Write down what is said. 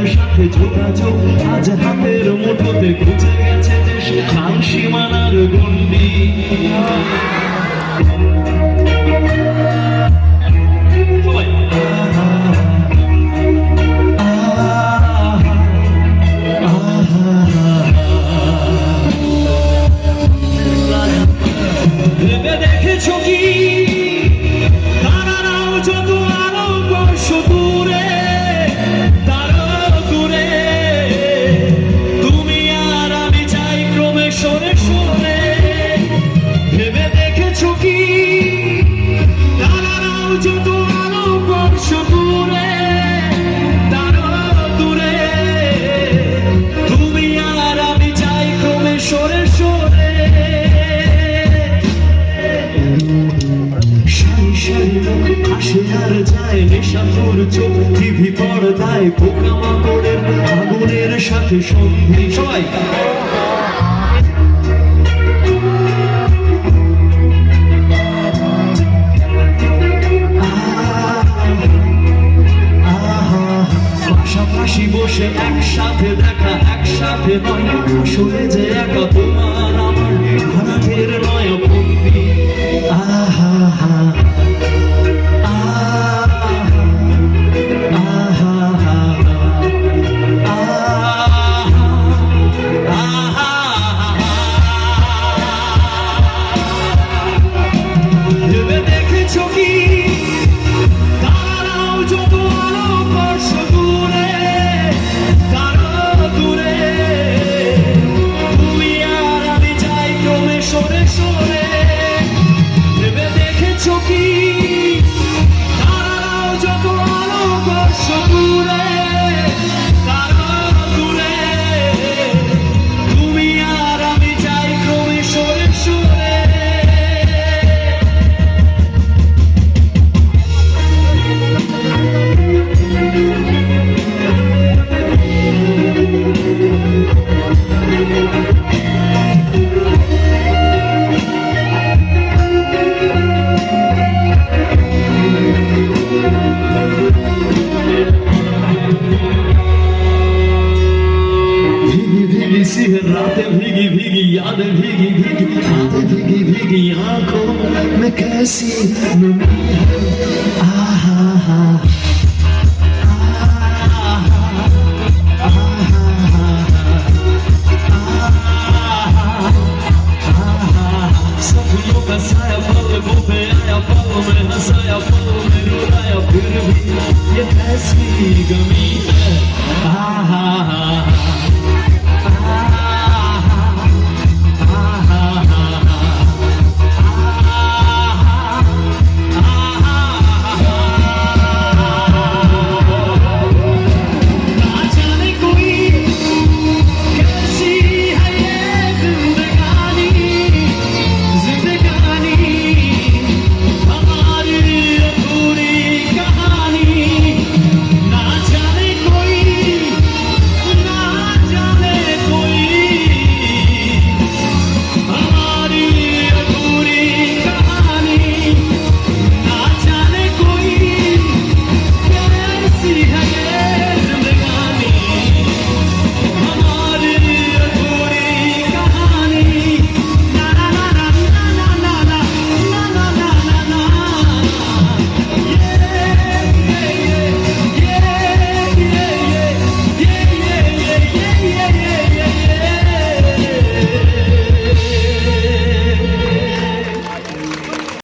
সাথে যোগাযোগ আজ হাতের মুঠোতে খুঁজে গেছে দেশ খাল সীমানার গণ্ডি ভেবে দেখেছো কি তারারাও যত আলো বর্ষ দূরে তারা দূরে তুমি আর আমি যাই ক্রমে সরে সরে ভেবে দেখেছো কি তারারাও যত আলো বর্ষ দূরে তারা দূরে তুমি আর আমি যাই ক্রমে সরে সরে আসে আর যায় নেশাখোর চোখ টিভি পর্দায় পোকামাকড়ের আগুনের সাথে সন্ধি সবাই পাশাপাশি বসে একসাথে দেখা একসাথে নয় আসলে যে একা তোমার আমার ঘরাটের নয় বন্দি আহা হা रातें भीगी भीगी यादें भीगी भीगी रातें भीगी भीगी आंखों में कैसी नमी है